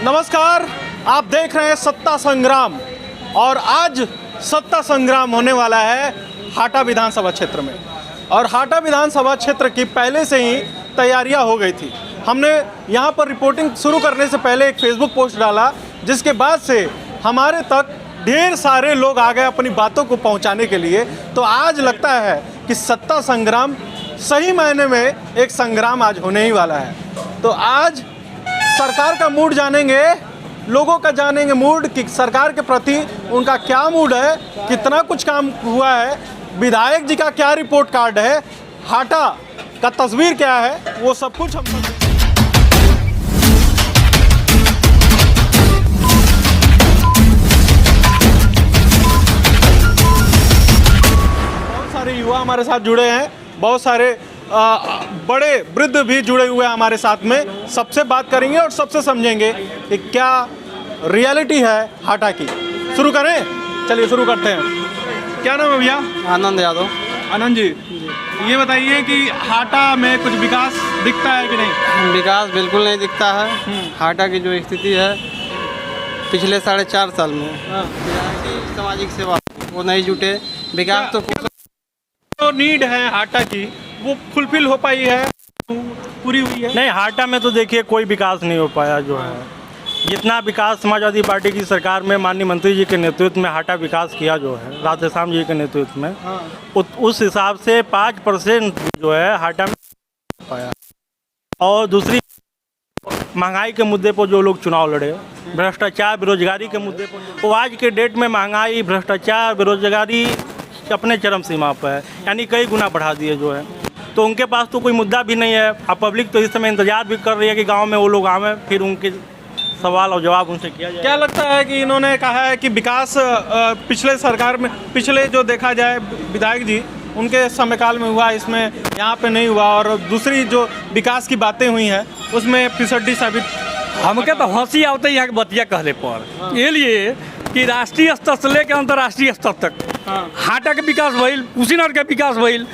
नमस्कार, आप देख रहे हैं सत्ता संग्राम और आज सत्ता संग्राम होने वाला है हाटा विधानसभा क्षेत्र में। और हाटा विधानसभा क्षेत्र की पहले से ही तैयारियां हो गई थी। हमने यहां पर रिपोर्टिंग शुरू करने से पहले एक फेसबुक पोस्ट डाला, जिसके बाद से हमारे तक ढेर सारे लोग आ गए अपनी बातों को पहुंचाने के लिए। तो आज लगता है कि सत्ता संग्राम सही मायने में एक संग्राम आज होने ही वाला है। तो आज सरकार का मूड जानेंगे, लोगों का जानेंगे मूड कि सरकार के प्रति उनका क्या मूड है, कितना कुछ काम हुआ है, विधायक जी का क्या रिपोर्ट कार्ड है, हाटा का तस्वीर क्या है, वो सब कुछ हम बहुत सारे युवा हमारे साथ जुड़े हैं, बहुत सारे बड़े वृद्ध भी जुड़े हुए हैं हमारे साथ में। सबसे बात करेंगे और सबसे समझेंगे कि क्या रियलिटी है हाटा की। शुरू करें, चलिए शुरू करते हैं। क्या नाम है भैया? आनंद यादव। आनंद जी, ये बताइए कि हाटा में कुछ विकास दिखता है कि नहीं? विकास बिल्कुल नहीं दिखता है। हाटा की जो स्थिति है पिछले 4.5 साल में सामाजिक सेवा वो नहीं जुटे। विकास तो नीड है हाटा की, वो फुलफिल हो पाई है, पूरी हुई है? नहीं, हाटा में तो देखिए कोई विकास नहीं हो पाया जो है। जितना विकास समाजवादी पार्टी की सरकार में माननीय मंत्री जी के नेतृत्व में हाटा विकास किया जो है, राधेश्याम जी के नेतृत्व में, उस हिसाब से 5% जो है हाटा में हो पाया। और दूसरी महंगाई के मुद्दे पर जो लोग चुनाव लड़े, भ्रष्टाचार बेरोजगारी के मुद्दे पर, वो आज के डेट में महंगाई भ्रष्टाचार बेरोजगारी अपने चरम सीमा पर है, यानी कई गुना बढ़ा दिए जो है। तो उनके पास तो कोई मुद्दा भी नहीं है। अब पब्लिक तो इस समय इंतजार भी कर रही है कि गांव में वो लोग आवें, फिर उनके सवाल और जवाब उनसे किया जाए। क्या लगता है कि इन्होंने कहा है कि विकास पिछले सरकार में, पिछले जो देखा जाए विधायक जी उनके समयकाल में हुआ, इसमें यहाँ पे नहीं हुआ, और दूसरी जो विकास की बातें हुई हैं उसमें फिसड्डी साबित? हमके तो हंसी आते यहाँ के बतिया कहले पर ये लिए कि राष्ट्रीय स्तर से लेकर अंतर्राष्ट्रीय स्तर तक हाटा के विकास भइल, कुशीनगर के विकास भइल,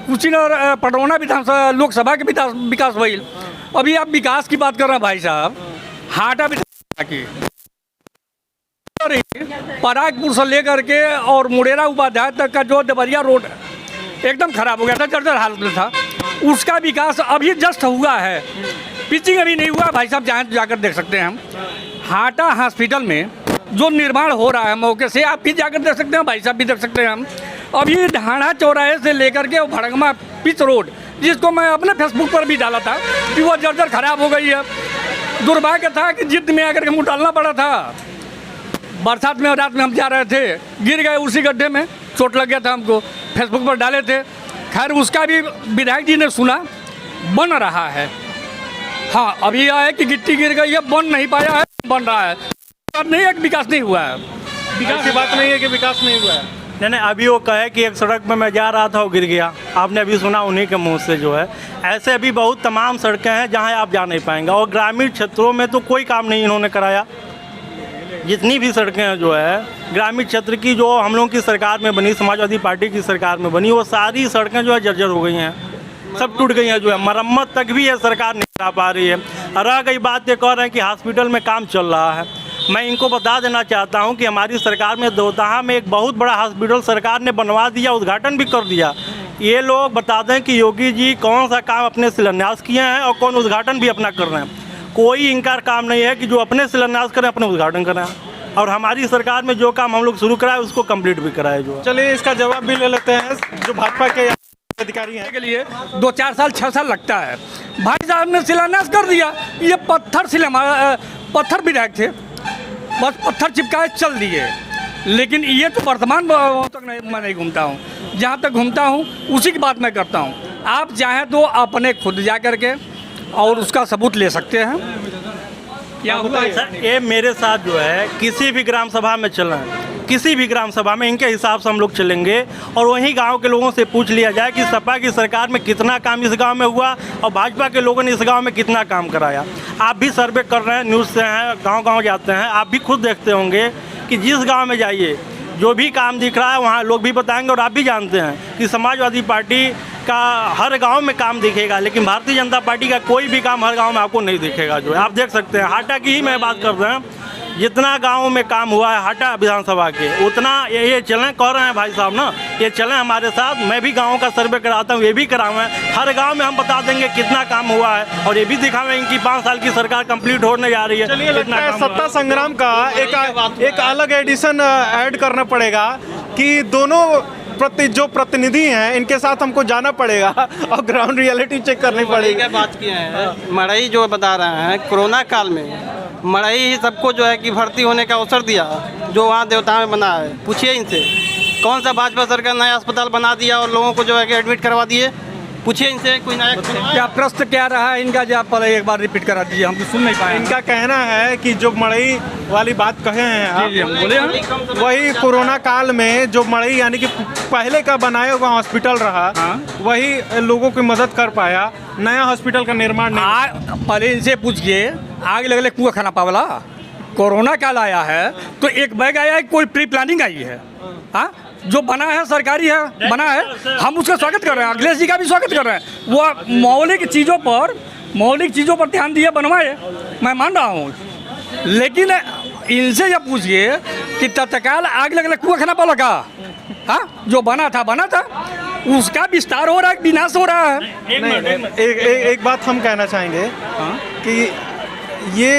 कुशीनगर पटरौना विधानसभा लोकसभा के विकास भइल। अभी आप विकास की बात कर रहे हैं भाई साहब, हाटा विधानसभा की परागपुर से लेकर के और मुड़ेरा उपाध्याय तक का जो देवरिया रोड एकदम खराब हो गया था, जर्जर हालत में था, उसका विकास अभी जस्ट हुआ है। पिचिंग अभी नहीं हुआ भाई साहब, जहाँ जाकर देख सकते हैं हम। हाटा हॉस्पिटल में जो निर्माण हो रहा है मौके से आप भी जाकर देख सकते हैं, भाई साहब भी देख सकते हैं हम। अभी ढाणा चौराहे से लेकर के भड़गमा पिच रोड, जिसको मैं अपने फेसबुक पर भी डाला था कि वो जर्जर खराब हो गई है। दुर्भाग्य था कि जिद में आकर के मुँह डालना पड़ा था। बरसात में रात में हम जा रहे थे, गिर गए उसी गड्ढे में, चोट लग गया था हमको, फेसबुक पर डाले थे। खैर उसका भी विधायक जी ने सुना, बन रहा है। हाँ, अभी यह है कि गिट्टी गिर गई है, बन नहीं पाया है, बन रहा है। नहीं है कि विकास नहीं हुआ है। विकास की बात नहीं है कि विकास नहीं हुआ है। नहीं, अभी वो कहे कि एक सड़क में मैं जा रहा था वो गिर गया, आपने अभी सुना उन्हीं के मुंह से जो है। ऐसे अभी बहुत तमाम सड़कें हैं जहां आप जा नहीं पाएंगे, और ग्रामीण क्षेत्रों में तो कोई काम नहीं इन्होंने कराया। जितनी भी सड़कें हैं जो है ग्रामीण क्षेत्र की, जो हम लोगों की सरकार में बनी, समाजवादी पार्टी की सरकार में बनी, वो सारी सड़कें जो है जर्जर हो गई हैं, सब टूट गई हैं जो है। मरम्मत तक भी ये सरकार नहीं करा पा रही है। रह गई बात ये कह रहे हैं कि हॉस्पिटल में काम चल रहा है। मैं इनको बता देना चाहता हूं कि हमारी सरकार में दोदहा में एक बहुत बड़ा हॉस्पिटल सरकार ने बनवा दिया, उद्घाटन भी कर दिया। ये लोग बता दें कि योगी जी कौन सा काम अपने शिलान्यास किए हैं और कौन उद्घाटन भी अपना कर रहे हैं। कोई इनकार काम नहीं है कि जो अपने शिलान्यास करें अपने उद्घाटन करें, और हमारी सरकार में जो काम हम लोग शुरू कराए उसको कंप्लीट भी कराए जो। चलिए इसका जवाब भी ले लेते हैं जो भाजपा के अधिकारी हैं। के लिए 2-4 साल 6 साल लगता है। भाई साहब ने शिलान्यास कर दिया, ये पत्थर विधायक थे, बस पत्थर चिपकाए चल दिए। लेकिन ये तो वर्तमान तक मैं नहीं घूमता हूँ, जहाँ तक घूमता हूँ उसी की बात मैं करता हूँ। आप चाहें तो अपने खुद जा कर के और उसका सबूत ले सकते हैं। क्या होता है सर, ये मेरे साथ जो है किसी भी ग्राम सभा में चल रहे हैं, किसी भी ग्राम सभा में इनके हिसाब से हम लोग चलेंगे, और वहीं गांव के लोगों से पूछ लिया जाए कि सपा की सरकार में कितना काम इस गांव में हुआ और भाजपा के लोगों ने इस गांव में कितना काम कराया। आप भी सर्वे कर रहे हैं, न्यूज़ से हैं, गांव-गांव जाते हैं, आप भी खुद देखते होंगे कि जिस गांव में जाइए जो भी काम दिख रहा है वहाँ लोग भी बताएंगे। और आप भी जानते हैं कि समाजवादी पार्टी का हर गांव में काम दिखेगा, लेकिन भारतीय जनता पार्टी का कोई भी काम हर गांव में आपको नहीं दिखेगा। जो है आप देख सकते हैं, हाटा की ही मैं बात कर रहे हैं, जितना गांव में काम हुआ है हाटा विधानसभा के, उतना ये चलें कह रहे हैं भाई साहब ना, ये चलें हमारे साथ। मैं भी गाँव का सर्वे कराता हूँ, ये भी करावें, हर गाँव में हम बता देंगे कितना काम हुआ है, और ये भी दिखावेंगे कि 5 साल की सरकार कंप्लीट होने जा रही है। चलिए, लगता है सत्ता संग्राम का एक अलग एडिशन ऐड करना पड़ेगा कि दोनों जो प्रतिनिधि हैं इनके साथ हमको जाना पड़ेगा और ग्राउंड रियलिटी चेक करनी पड़ेगी। क्या बात किए हैं, मड़ई जो बता रहे हैं, कोरोना काल में मड़ई ही सबको जो है कि भर्ती होने का अवसर दिया, जो वहाँ देवता में बना है। पूछिए इनसे, कौन सा भाजपा सरकार नया अस्पताल बना दिया और लोगों को जो है कि एडमिट करवा दिए? पूछिए इनसे, कोई नया क्या प्रश्न क्या रहा है इनका, जो आप पहले एक बार रिपीट करा दीजिए, हम तो सुन नहीं पाए। इनका कहना है कि जो मड़ई वाली बात कहे हैं आप, जी, हम बोले हैं। वही कोरोना काल में जो मड़ई यानी कि पहले का बनाया हुआ हॉस्पिटल रहा, वही लोगों की मदद कर पाया, नया हॉस्पिटल का निर्माण नहीं। पहले इनसे पूछिए, आग लगले कुआं खाना पावला, कोरोना काल आया है तो एक बैग आया है, कोई प्री प्लानिंग आई है? हाँ, जो बना है सरकारी है, बना है, हम उसका स्वागत कर रहे हैं, अखिलेश जी का भी स्वागत कर रहे हैं। वो मौलिक चीज़ों पर ध्यान दिए, बनवाए, मैं मान रहा हूँ। लेकिन इनसे जब पूछिए कि तत्काल आग लगने कुआं खाना पाला का, हाँ, जो बना था, उसका विस्तार हो रहा है, विनाश हो रहा है। एक बात हम कहना चाहेंगे कि ये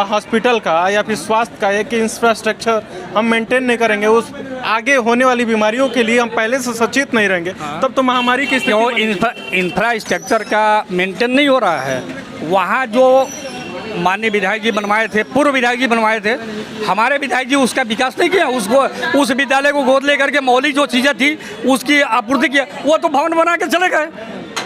हॉस्पिटल का या फिर स्वास्थ्य का एक इंफ्रास्ट्रक्चर हम मेंटेन नहीं करेंगे, उस आगे होने वाली बीमारियों के लिए हम पहले से सचेत नहीं रहेंगे, तब तो महामारी की स्थिति। इंफ्रास्ट्रक्चर का मेंटेन नहीं हो रहा है। वहाँ जो माननीय विधायक जी बनवाए थे, पूर्व विधायक जी बनवाए थे, हमारे विधायक जी उसका विकास नहीं किया, उसको उस विद्यालय को गोद लेकर के मौलिक जो चीज़ें थी उसकी आपूर्ति किया। वो तो भवन बना के चले गए।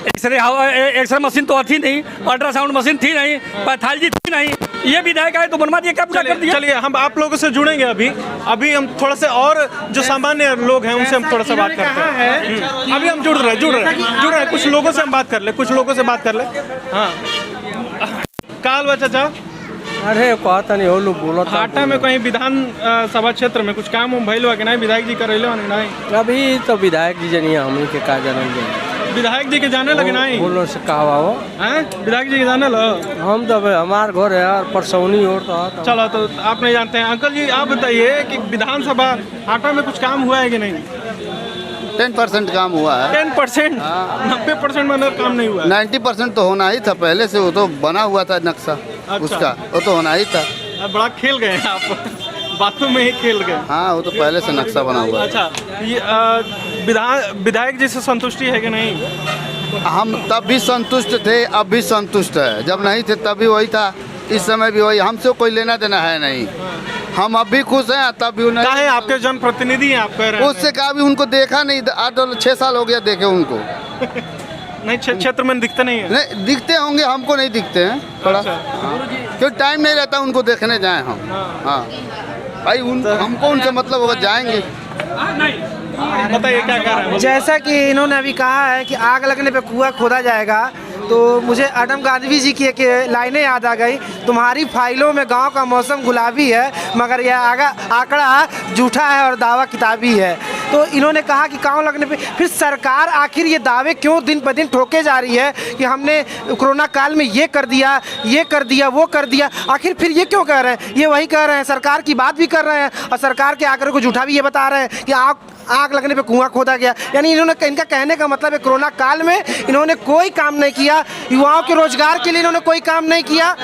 एक्सरे मशीन तो थी नहीं, अल्ट्रासाउंड मशीन थी नहीं, पैथोलॉजी थी नहीं, ये विधायक आए तो बनवा दिया, क्या पूरा कर दिया। चलिए, हम आप लोगों से जुड़ेंगे अभी हम थोड़ा से, और जो सामान्य लोग हैं उनसे हम थोड़ा सा बात करते हैं। अभी हम जुड़ रहे हैं, कुछ लोगों से हम बात कर ले। हाँ, काल बा चाचा, अरे कहता नहीं हो लोग बोला हाटा में कहीं विधान सभा क्षेत्र में कुछ काम भइल बा कि नहीं? विधायक जी करैले कि नहीं? अभी तो विधायक जी जनिए, हम के का जानल विधायक जी के जाने लगे नहीं? बोलो से कहा हो हैं, विधायक जी के जाने लो? हम तो हमार घर है यार, परसौनी और तो चलो, तो आप नहीं जानते हैं। अंकल जी, आप बताइए कि विधानसभा हाटा में कुछ काम हुआ है कि नहीं? 10% काम हुआ है। 10%? 90% में काम नहीं हुआ है? 90% तो होना ही था पहले से, वो तो बना हुआ था नक्शा। अच्छा। उसका वो तो होना ही था। अब बड़ा खेल गए हैं आप, बातों में ही खेल गए। हाँ, वो तो पहले से नक्शा बना हुआ है। अच्छा, ये विधायक जी से संतुष्टि है कि नहीं? हम तब भी संतुष्ट थे, अब भी संतुष्ट है। जब नहीं थे तब भी वही था, इस समय भी वही। हमसे कोई लेना देना है नहीं, हम अब भी खुश हैं, तब भी क्या है, आपके जनप्रतिनिधि हैं, आप कह रहे हैं। उससे कहा भी उनको देखा नहीं, 8-6 साल हो गया देखे उनको। नहीं, क्षेत्र में दिखते नहीं है। नहीं दिखते होंगे, हमको नहीं दिखते हैं थोड़ा, क्यों टाइम नहीं रहता उनको देखने जाएं हम। हाँ भाई, हमको उनसे मतलब होगा, जाएंगे। बताइए क्या कह रहे हैं। जैसा कि इन्होंने अभी कहा है कि आग लगने पे कुआं खोदा जाएगा, तो मुझे आदम गांधी जी की एक लाइनें याद आ गई, तुम्हारी फाइलों में गांव का मौसम गुलाबी है, मगर यह आंकड़ा झूठा है और दावा किताबी है। तो इन्होंने कहा कि गांव लगने पे फिर सरकार आखिर ये दावे क्यों दिन ब दिन ठोके जा रही है कि हमने कोरोना काल में ये कर दिया, वो कर दिया। आखिर फिर ये क्यों कह रहे हैं? ये वही कह रहे हैं, सरकार की बात भी कर रहे हैं और सरकार के आंकड़ों को झूठा भी ये बता रहे हैं कि आग लगने पे कुआं खोदा गया। यानी इनका कहने का मतलब है कोरोना काल में इन्होंने कोई काम नहीं किया, युवाओं के रोजगार के लिए इन्होंने कोई काम नहीं किया।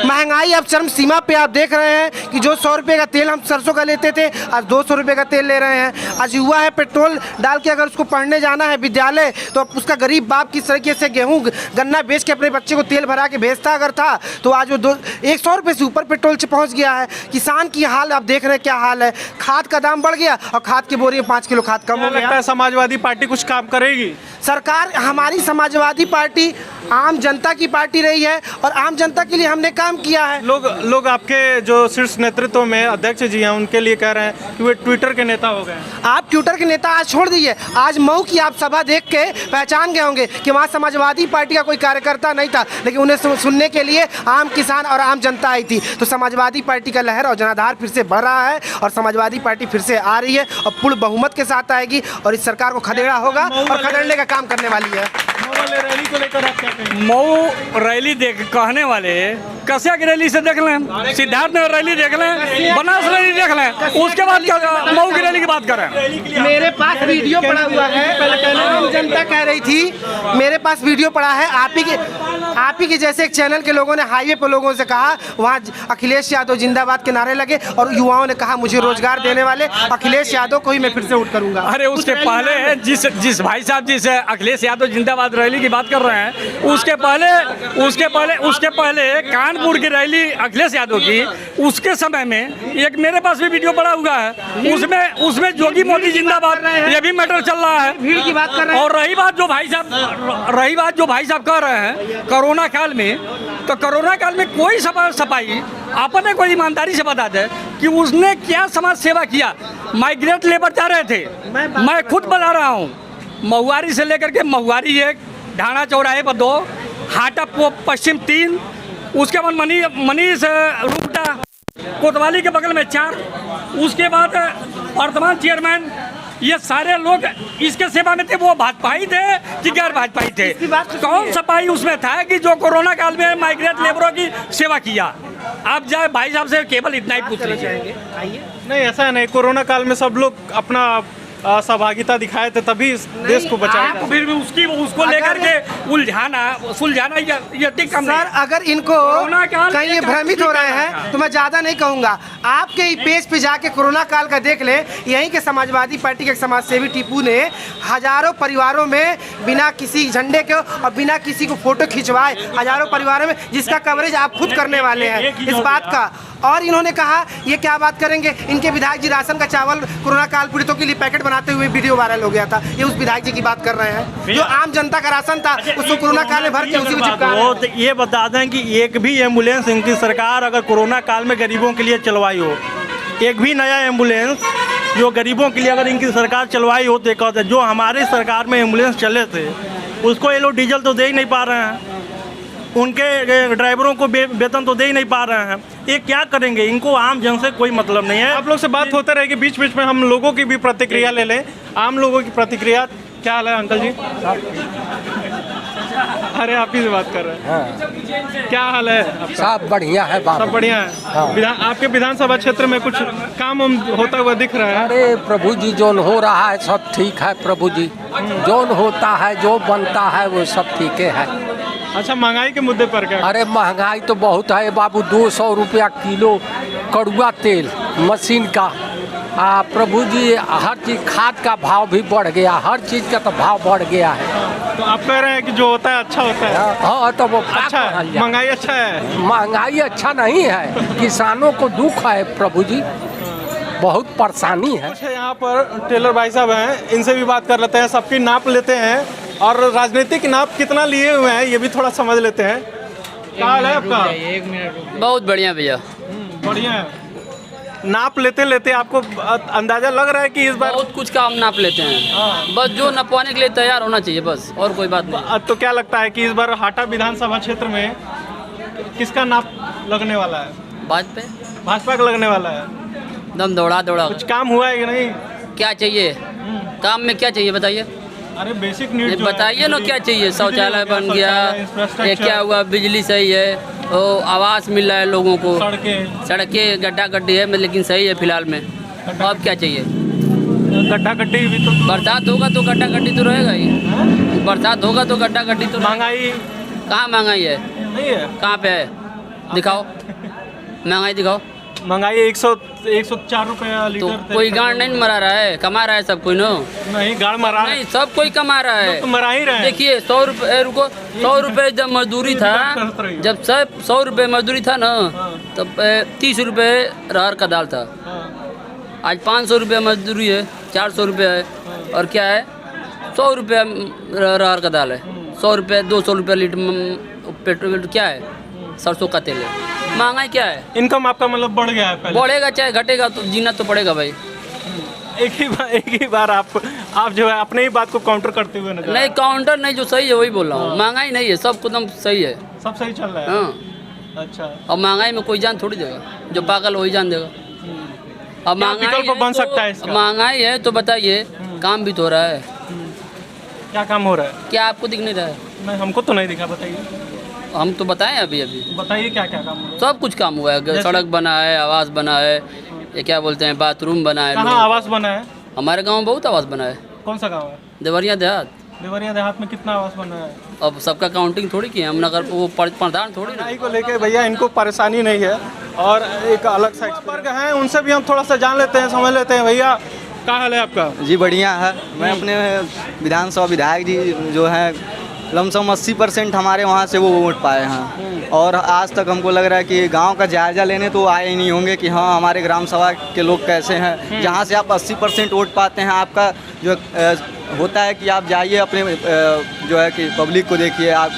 महंगाई अब चरम सीमा पे आप देख रहे हैं कि जो 100 रुपये का तेल हम सरसों का लेते थे, आज 200 रुपये का तेल ले रहे हैं। आज युवा है, पेट्रोल डाल के अगर उसको पढ़ने जाना है विद्यालय, तो उसका गरीब बाप किस तरीके से गेहूँ गन्ना बेच के अपने बच्चे को तेल भरा के भेजता अगर था, तो आज वो 100 रुपये से ऊपर पेट्रोल से पहुँच गया है। किसान की हाल आप देख रहे हैं क्या हाल है, खाद का दाम बढ़ गया और खाद की बोरी 5 किलो खाद कम हो गया। लगता है समाजवादी पार्टी कुछ काम करेगी? सरकार, हमारी समाजवादी पार्टी आम जनता की पार्टी रही है और आम जनता के लिए हमने काम किया है। लोग आपके जो शीर्ष नेतृत्व में अध्यक्ष जी हैं उनके लिए कह रहे हैं कि वे ट्विटर के नेता हो गए। आप ट्विटर के नेता आज छोड़ दीजिए, आज मऊ की आप सभा देख के पहचान गए होंगे कि वहाँ समाजवादी पार्टी का कोई कार्यकर्ता नहीं था, लेकिन उन्हें सुनने के लिए आम किसान और आम जनता आई थी। तो समाजवादी पार्टी का लहर और जनाधार फिर से बढ़ रहा है और समाजवादी पार्टी फिर से आ रही है और पूर्ण बहुमत के साथ आएगी और इस सरकार को खदेड़ा होगा और खदेड़ने का काम करने वाली है। मऊ वाले रैली को लेकर आप क्या कहेंगे? मऊ रैली देख कहने वाले कसिया की रैली से देख लें, सिद्धार्थनगर रैली देख लें, बनास रैली देख लें, उसके बाद मऊ की रैली की बात करें। मेरे पास वीडियो पड़ा हुआ है, आम जनता कह रही थी, मेरे पास वीडियो पड़ा है, आप ही के जैसे एक चैनल के लोगों ने हाईवे पर लोगों से कहा वहाँ अखिलेश यादव जिंदाबाद के नारे लगे और युवाओं ने कहा मुझे रोजगार देने वाले अखिलेश यादव को ही मैं फिर से वोट करूंगा। अरे उसके पहले जिस भाई साहब जिस अखिलेश यादव जिंदाबाद रैली की बात कर रहे हैं, उसके पहले कानपुर की रैली अखिलेश यादव की, उसके समय में एक मेरे पास भी वीडियो पड़ा हुआ है, उसमें जोगी मोदी जिंदाबाद ये भी मैटर चल रहा है। भीड़ की बात कर रहे हैं। और रही बात जो भाई साहब कह रहे हैं कोरोना काल में, तो कोरोना काल में कोई सफाई आपने कोई ईमानदारी से बता दे कि उसने क्या समाज सेवा किया। माइग्रेट लेबर जा रहे थे, मैं खुद बता रहा हूँ, महुआरी से लेकर के महुआरी 1, ढाणा चौराहे पर 2, हाटा पश्चिम 3, उसके बाद मनीष रूपटा कोतवाली के बगल में 4, उसके बाद वर्तमान चेयरमैन, ये सारे लोग इसके सेवा में थे। वो भाजपाई थे कि गैर भाजपाई थे? कौन सफाई उसमें था कि जो कोरोना काल में माइग्रेट लेबरों की सेवा किया? आप जाए भाई साहब से केवल इतना ही पूछ लीजिए। नहीं, ऐसा नहीं, कोरोना काल में सब लोग अपना सहभागिता दिखाए थे तभी इस देश को बचाया। आप फिर भी उसको लेकर के सुलझाना ये ठीक काम नहीं सर, है। अगर इनको कहीं ये भ्रमित हो रहे हैं तो मैं ज़्यादा नहीं कहूँगा, आपके ही पेज पे जाके कोरोना काल का देख ले। यहीं के समाजवादी पार्टी के समाज सेवी टीपू ने हजारों परिवारों में बिना किसी झंडे के और बिना किसी को फोटो खिंचवाए, हजारों परिवारों में, जिसका कवरेज आप खुद करने वाले हैं इस बात का। और इन्होंने कहा ये क्या बात करेंगे, इनके विधायक जी राशन का चावल कोरोना काल पीड़ितों के लिए पैकेट बनाते हुए वीडियो वायरल हो गया था। ये उस विधायक जी की बात कर रहे हैं जो आम जनता का राशन था उसको कोरोना काल में भर के उसी में चिपका रहे हैं। तो ये बता दें कि एक भी एम्बुलेंस इनकी सरकार अगर कोरोना काल में गरीबों के लिए चलवाई हो, एक भी नया एम्बुलेंस जो गरीबों के लिए अगर इनकी सरकार चलवाई हो, तो कहते जो हमारी सरकार में एम्बुलेंस चले थे उसको ये लोग डीजल तो दे ही नहीं पा रहे हैं, उनके ड्राइवरों को वेतन तो दे ही नहीं पा रहे हैं। ये क्या करेंगे? इनको आम जन से कोई मतलब नहीं है। आप लोग से बात होते रहेगी, बीच बीच में हम लोगों की भी प्रतिक्रिया ले लें, आम लोगों की प्रतिक्रिया। क्या हाल है अंकल जी? अरे आप ही से बात कर रहे हैं। हाँ। क्या हाल है आपका? सब बढ़िया है बाबू। सब बढ़िया है। हाँ। आपके विधानसभा क्षेत्र में कुछ काम होता हुआ दिख रहा है? अरे प्रभु जी, जो हो रहा है सब ठीक है प्रभु जी, जो होता है जो बनता है वो सब ठीक है। अच्छा, महंगाई के मुद्दे पर क्या? अरे महंगाई तो बहुत है बाबू, 200 रुपया किलो कड़ुआ तेल मशीन का। प्रभु जी, हर चीज़, खाद का भाव भी बढ़ गया, हर चीज़ का तो भाव बढ़ गया है। तो आप कह रहे हैं कि जो होता है अच्छा होता है? हाँ, तो वो अच्छा है, महंगाई अच्छा है? महंगाई अच्छा नहीं है, किसानों को दुख है प्रभु जी, बहुत परेशानी है। अच्छा, यहाँ पर टेलर भाई साहब हैं, इनसे भी बात कर लेते हैं, सबकी नाप लेते हैं और राजनीतिक नाप कितना लिए हुए हैं ये भी थोड़ा समझ लेते हैं। क्या हाल है आपका? बहुत बढ़िया भैया। बढ़िया है। नाप लेते लेते आपको अंदाजा लग रहा है कि इस बार बहुत कुछ काम नाप लेते हैं, बस जो नपवाने के लिए तैयार होना चाहिए, बस और कोई बात नहीं। तो क्या लगता है कि इस बार हाटा विधानसभा क्षेत्र में किसका नाप लगने वाला है? भाजपा का लगने वाला है। दम दौड़ा कुछ काम हुआ है कि नहीं? क्या चाहिए काम में, क्या चाहिए बताइए? अरे बेसिक नीड बताइए ना, क्या चाहिए? शौचालय बन गया, ये क्या हुआ, बिजली सही है, वो आवास मिल रहा है लोगों को, सड़कें गड्ढा गड्ढी है लेकिन सही है फिलहाल में। अब क्या चाहिए? गड्ढा गड्ढी भी तो, बरसात होगा तो गड्ढा गड्ढी तो रहेगा ही, बरसात होगा तो गड्ढा गड्ढी तो। महंगाई कहाँ महंगाई है? नहीं है। कहाँ पे है? दिखाओ महंगाई, दिखाओ महंगाई। 104 रुपया लीटर। तो कोई गाड़ नहीं मरा रहा है, कमा रहा है सब कोई। नो नहीं, गाड़ मरा नहीं, सब कोई कमा रहा है, तो मरा ही रहे हैं। देखिए 100 रुपये, रुको, 100 रुपये जब मजदूरी था, जब सब 100 रुपये मजदूरी था ना, तब 30 रुपये रहर का दाल था। आज 500 रुपये मजदूरी है, 400 रुपये है, और क्या है 100 रुपये रहर का दाल है, 100 रुपये 200 रुपये लीटर पेट्रोल, क्या है सरसों का तेल है। महंगाई क्या है? इनकम आपका मतलब बढ़ गया है पहले? बढ़ेगा चाहे घटेगा, तो जीना तो पड़ेगा भाई। एक ही बार आप जो है अपने ही बात को काउंटर करते हुए नजर। नहीं, काउंटर नहीं, जो सही है वही बोल रहा हूँ। महंगाई नहीं है, सब एकदम सही है, सब सही चल रहा है। हाँ। अच्छा, और महंगाई में कोई जान थोड़ी देगा, जो पागल वही जान देगा। अब महंगाई विकल्प बन सकता है इसका? महंगाई है तो बताइए, काम भी तो हो रहा है। क्या काम हो रहा है? क्या आपको दिख नहीं रहा है? नहीं, हमको तो नहीं दिखा, बताइए। हम तो बताएं अभी बताइए क्या क्या काम हो रहा है? सब कुछ काम हुआ है। सड़क बना है, आवास बना है, ये क्या बोलते हैं, बाथरूम बना है। कहाँ आवास बना है? हमारे गाँव में बहुत आवास बना है। कौन सा गाँव है? देवरिया देहात। देवरिया देहात में कितना आवास बना है? अब सबका काउंटिंग थोड़ी की है, हम नगर वो प्रधान थोड़ी ना। महंगाई को लेके भैया इनको परेशानी नहीं है और एक अलग सा वर्ग हैं, उनसे भी हम थोड़ा सा जान लेते हैं, समझ लेते हैं। भैया क्या हाल है आपका? जी बढ़िया है। मैं अपने विधानसभा विधायक जी जो हैं लमसम 80% हमारे वहाँ से वो वोट पाए हैं और आज तक हमको लग रहा है कि गांव का जायज़ा लेने तो आए ही नहीं होंगे कि हाँ हमारे ग्राम सभा के लोग कैसे हैं। जहाँ से आप 80% वोट पाते हैं, आपका जो होता है कि आप जाइए अपने जो है कि पब्लिक को देखिए, आप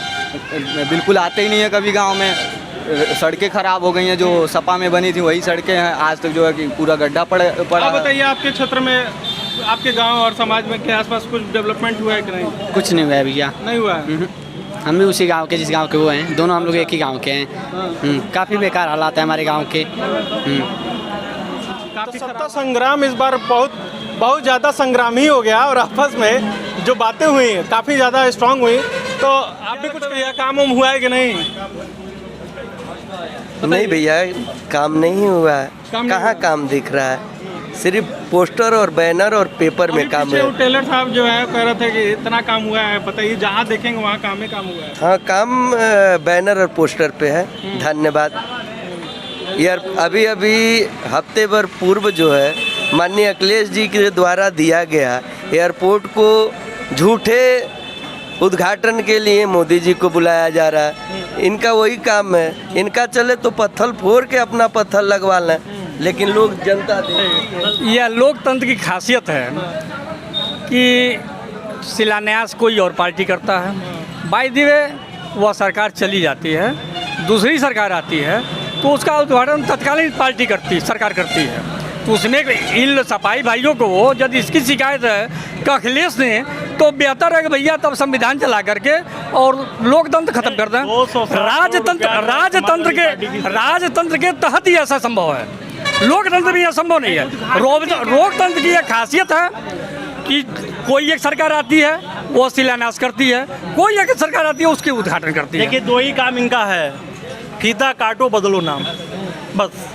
बिल्कुल आते ही नहीं है कभी गाँव में। सड़कें खराब हो गई हैं, जो सपा में बनी थी वही सड़कें हैं, आज तक जो है कि पूरा गड्ढा पड़ा आप बताइए आपके क्षेत्र में, आपके गांव और समाज में के आसपास कुछ डेवलपमेंट हुआ है कि नहीं? कुछ नहीं हुआ है भैया। नहीं हुआ है? हम भी उसी गांव के जिस गांव के वो हैं, दोनों हम लोग एक ही गांव के हैं। काफ़ी बेकार हालात है हमारे गांव के। काफी सत्ता संग्राम इस बार बहुत ज़्यादा संग्राम ही हो गया और आपस में जो बातें हुई काफ़ी ज़्यादा स्ट्रांग हुई। तो आप भी कुछ कहिए, काम उम हुआ है कि नहीं? नहीं भैया, काम नहीं हुआ है। कहाँ काम दिख रहा है? सिर्फ पोस्टर और बैनर और पेपर में काम है। टेलर साहब जो है कह रहे थे कि इतना काम हुआ है, बताइए। जहाँ देखेंगे वहाँ काम ही काम हुआ है। हाँ, काम बैनर और पोस्टर पे है। धन्यवाद यार। अभी हफ्ते भर पूर्व जो है माननीय अखिलेश जी के द्वारा दिया गया एयरपोर्ट को झूठे उद्घाटन के लिए मोदी जी को बुलाया जा रहा है। इनका वही काम है, इनका चले तो पत्थर फोड़ के अपना पत्थर लगवा लें, लेकिन लोग जनता दे। यह लोकतंत्र की खासियत है कि शिलान्यास कोई और पार्टी करता है, बाय द वे वह सरकार चली जाती है, दूसरी सरकार आती है तो उसका उद्घाटन तत्कालीन पार्टी सरकार करती है। तो उसमें इन सफाई भाइयों को यदि इसकी शिकायत है कि अखिलेश ने, तो बेहतर है कि भैया तब संविधान चला करके और लोकतंत्र खत्म कर दें। राजतंत्र के तहत ही ऐसा संभव है, लोकतंत्र भी असंभव नहीं है। लोकतंत्र की एक खासियत है कि कोई एक सरकार आती है वो शिलान्यास करती है, कोई एक सरकार आती है उसके उद्घाटन करती है। देखिए, दो ही काम इनका है, फीता काटो बदलो नाम, बस।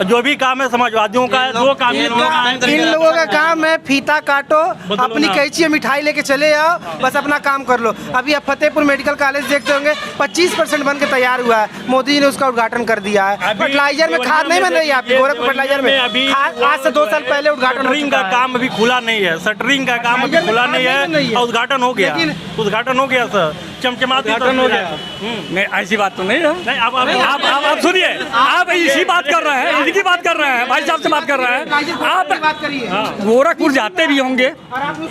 जो भी काम है समाजवादियों का है, दो काम इन लोगों का काम है फीता काटो, अपनी कैंची मिठाई लेके चले आओ, बस अपना काम कर लो। अभी आप फतेहपुर मेडिकल कॉलेज देखते होंगे 25% बन के तैयार हुआ है, मोदी ने उसका उद्घाटन कर दिया है। फर्टिलाइजर में खाद नहीं बन रही है आपकी गोरखपुर फर्टिलाइजर में, आज से 2 साल पहले उद्घाटन हो चुका का काम अभी खुला नहीं है, शटरिंग का काम अभी खुला नहीं है, उद्घाटन हो गया, उद्घाटन हो गया सर, चमचमाती उद्घाटन हो गया। नहीं, ऐसी बात तो नहीं है। आप सुनिए, आप इसी बात कर रहे हैं, इनकी बात कर रहे हैं, भाई साहब से बात कर रहे हैं। आप गोरखपुर जाते भी होंगे,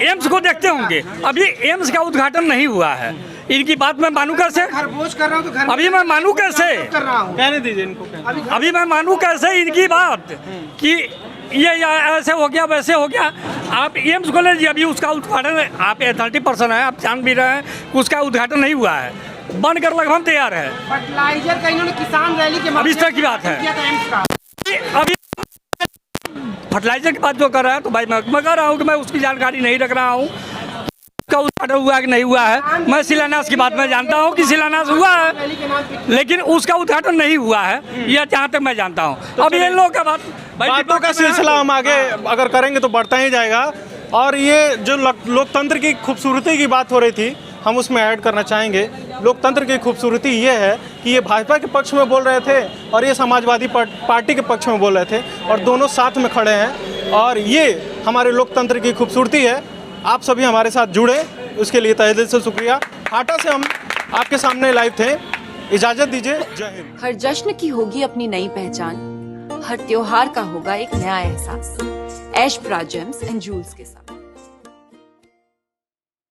एम्स को देखते होंगे, अभी एम्स का उद्घाटन नहीं हुआ है। इनकी बात मैं मानूं कैसे? अभी मैं मानूं कैसे? कहने दीजिए इनको। अभी मैं मानूं कैसे इनकी बात कि ये ऐसे हो गया वैसे हो गया? आप एम्स को ले लीजिए, अभी उसका उद्घाटन, आप 30% है, आप जान भी रहे हैं कि उसका उद्घाटन नहीं हुआ है, बनकर लगभग तैयार है। फर्टिलाइजर का इन्होंने किसान रैली के अभी इस तरह की बात है। अभी फर्टिलाइजर की बात जो कर रहा है, तो भाई मैं कह रहा हूँ कि मैं उसकी जानकारी नहीं रख रहा हूँ का उद्घाटन हुआ कि नहीं हुआ है। मैं शिलान्यास की बात में जानता हूँ कि शिलान्यास हुआ है, लेकिन उसका उद्घाटन नहीं हुआ है, यह जहाँ तक मैं जानता हूँ। अब इन लोगों का बातों का सिलसिला हम आगे अगर करेंगे तो बढ़ता ही जाएगा। और ये जो लोकतंत्र की खूबसूरती की बात हो रही थी, हम उसमें ऐड करना चाहेंगे। लोकतंत्र की खूबसूरती ये है कि ये भाजपा के पक्ष में बोल रहे थे और ये समाजवादी पार्टी के पक्ष में बोल रहे थे, और दोनों साथ में खड़े हैं, और ये हमारे लोकतंत्र की खूबसूरती है। आप सभी हमारे साथ जुड़े, उसके लिए तहे दिल से शुक्रिया। हाटा से हम आपके सामने लाइव थे, इजाज़त दीजिए, जय हिंद। हर जश्न की होगी अपनी नई पहचान, हर त्योहार का होगा एक नया एहसास। ऐश ब्रा जेम्स एंड जूल्स के साथ।